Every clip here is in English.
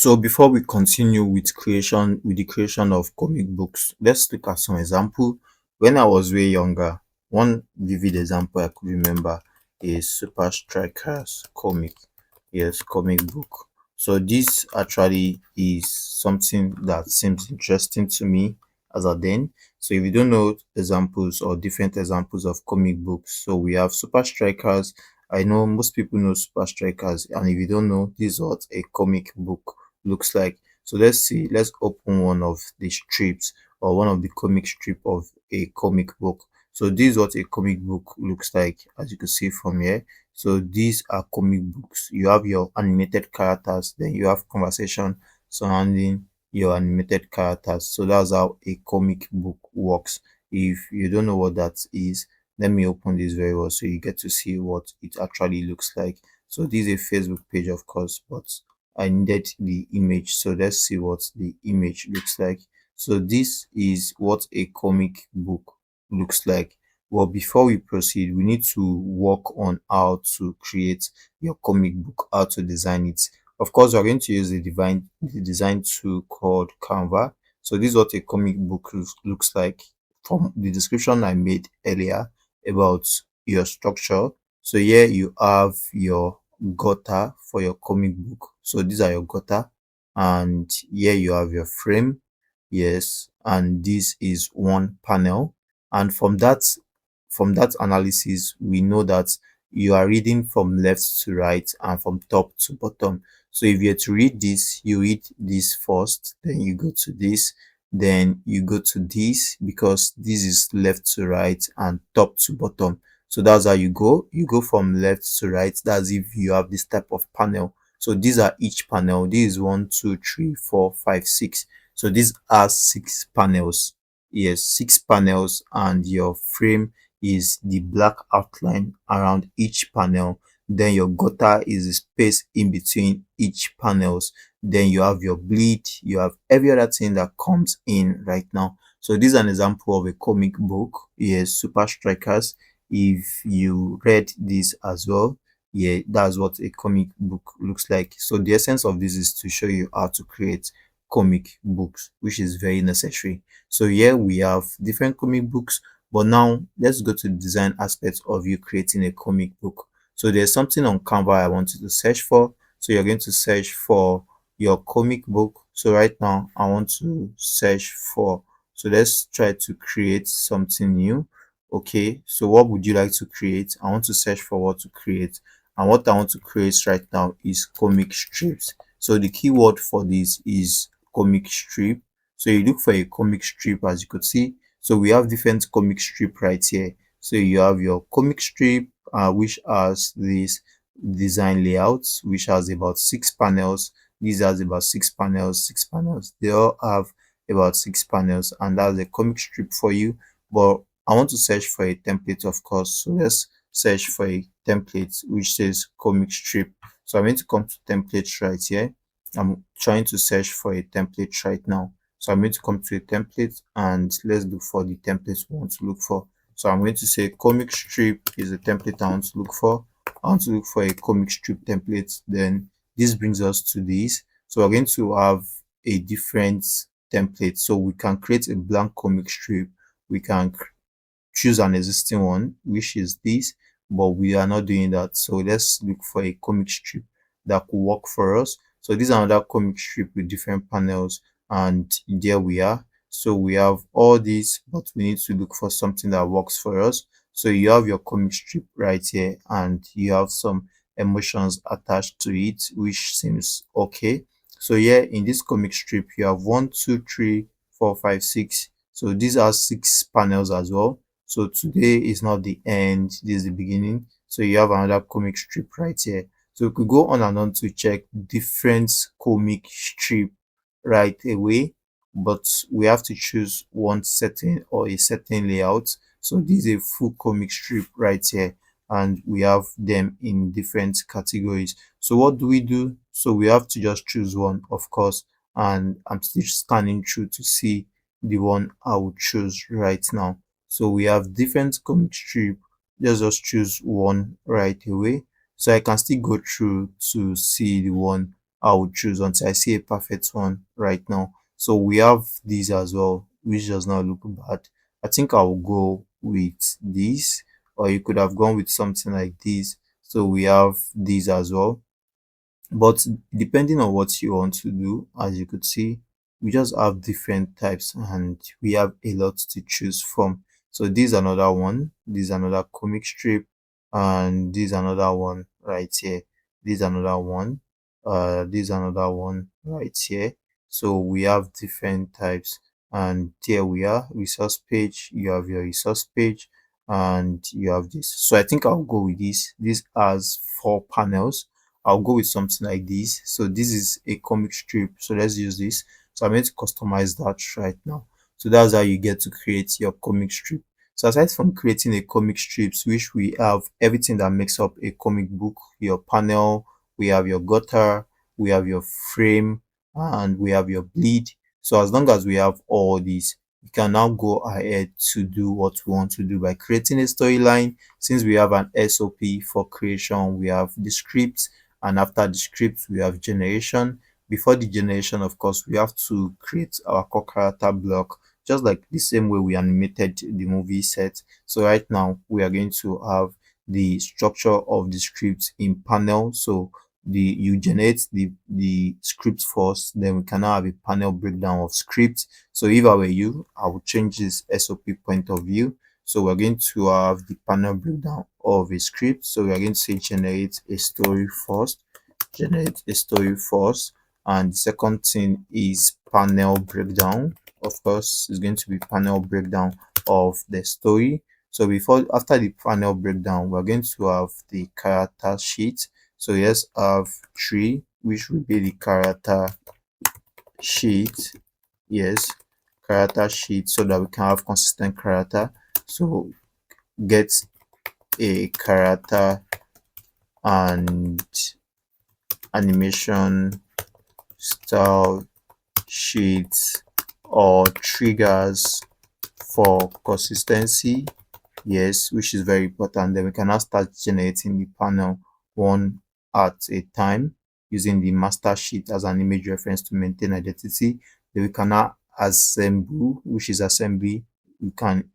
So before we continue with the creation of comic books, let's look at some example. When I was way younger, one vivid example I could remember is Super Strikers comic. Yes, comic book. So this actually is something that seems interesting to me as a then. So if you don't know examples or different examples of comic books, so we have Super Strikers. I know most people know Super Strikers, and if you don't know, this is what a comic book looks like. So let's see, let's open one of the strips or one of the comic strip of a comic book. So this is what a comic book looks like, as you can see from here. So these are comic books. You have your animated characters, then you have conversation surrounding your animated characters. So that's how a comic book works. If you don't know what that is, let me open this very well so you get to see what it actually looks like. So this is a Facebook page, of course, but I needed the image. So let's see what the image looks like. So this is what a comic book looks like. Well, before we proceed, we need to work on how to create your comic book, how to design it. Of course, we're going to use the design tool called Canva. So this is what a comic book looks like from the description I made earlier about your structure. So here you have your gutter for your comic book. So these are your gutter, and here you have your frame. Yes, and this is one panel. And from that analysis, we know that you are reading from left to right and from top to bottom. So if you're to read this, you read this first, then you go to this, then you go to this, because this is left to right and top to bottom. So that's how you go. You go from left to right. That's if you have this type of panel. So these are each panel. This is 1, 2, 3, 4, 5, 6. So these are 6 panels. Yes, 6 panels, and your frame is the black outline around each panel. Then your gutter is the space in between each panels. Then you have your bleed, you have every other thing that comes in right now. So this is an example of a comic book. Yes, Super Strikers. If you read this as well, yeah, that's what a comic book looks like. So the essence of this is to show you how to create comic books, which is very necessary. So here we have different comic books, but now let's go to the design aspect of you creating a comic book. So there's something on Canva I want you to search for. So you're going to search for your comic book. So right now I want to search for, so let's try to create something new. Okay, so what would you like to create? I want to search for what to create, and what I want to create right now is comic strips. So the keyword for this is comic strip. So you look for a comic strip, as you could see. So we have different comic strip right here. So you have your comic strip, which has this design layout, which has about 6 panels. This has about 6 panels, 6 panels. They all have about 6 panels, and that's a comic strip for you. But I want to search for a template, of course. So let's search for a template which says comic strip. So I'm going to come to templates right here. I'm trying to search for a template right now. So I'm going to come to a template, and let's look for the template we want to look for. So I'm going to say comic strip is a template I want to look for. I want to look for a comic strip template. Then this brings us to this. So we're going to have a different template. So we can create a blank comic strip. We can choose an existing one, which is this, but we are not doing that. So let's look for a comic strip that could work for us. So this is another comic strip with different panels, and there we are. So we have all these, but we need to look for something that works for us. So you have your comic strip right here, and you have some emotions attached to it, which seems okay. So here in this comic strip, you have 1, 2, 3, 4, 5, 6. So these are 6 panels as well. So today is not the end, this is the beginning. So you have another comic strip right here. So we could go on and on to check different comic strip right away, but we have to choose one setting or a certain layout. So this is a full comic strip right here, and we have them in different categories. So what do we do? So we have to just choose one, of course, and I'm still scanning through to see the one I would choose right now. So we have different comic strip. Let's just choose one right away. So I can still go through to see the one I would choose until I see a perfect one right now. So we have these as well, which does not look bad. I think I will go with this, or you could have gone with something like this. So we have these as well. But depending on what you want to do, as you could see, we just have different types and we have a lot to choose from. So this is another one, this is another comic strip, and this is another one right here. This is another one, this is another one right here. So we have different types, and here we are, resource page. You have your resource page and you have this. So I think I'll go with this. This has 4 panels. I'll go with something like this. So this is a comic strip. So let's use this. So I'm going to customize that right now. So that's how you get to create your comic strip. So aside from creating a comic strips, which we have everything that makes up a comic book, your panel, we have your gutter, we have your frame, and we have your bleed. So as long as we have all these, we can now go ahead to do what we want to do by creating a storyline. Since we have an SOP for creation, we have the script, and after the script we have generation. Before the generation, of course, we have to create our core character block, just like the same way we animated the movie set. So right now we are going to have the structure of the script in panel. So you generate the script first, then we can now have a panel breakdown of script. So if I were you, I would change this SOP point of view. So we're going to have the panel breakdown of a script. So we are going to say generate a story first, generate a story first. And the second thing is panel breakdown. Of course, it's going to be panel breakdown of the story. So after the panel breakdown, we're going to have the character sheet. So let's have 3, which will be the character sheet. Yes, character sheet, so that we can have consistent character. So get a character and animation style sheets or triggers for consistency. Yes, which is very important. Then we can now start generating the panel one at a time using the master sheet as an image reference to maintain identity. Then we can now assemble, which is assembly. We can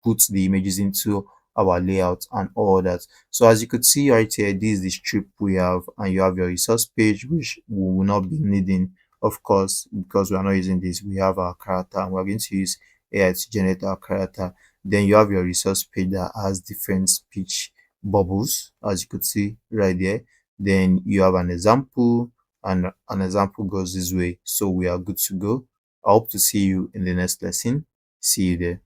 put the images into our layout and all that. So as you could see right here, this is the strip we have, and you have your resource page, which we will not be needing, of course, because we are not using this. We have our character and we're going to use AI to generate our character. Then you have your resource page that has different speech bubbles, as you could see right there. Then you have an example, and an example goes this way. So we are good to go. I hope to see you in the next lesson. See you there.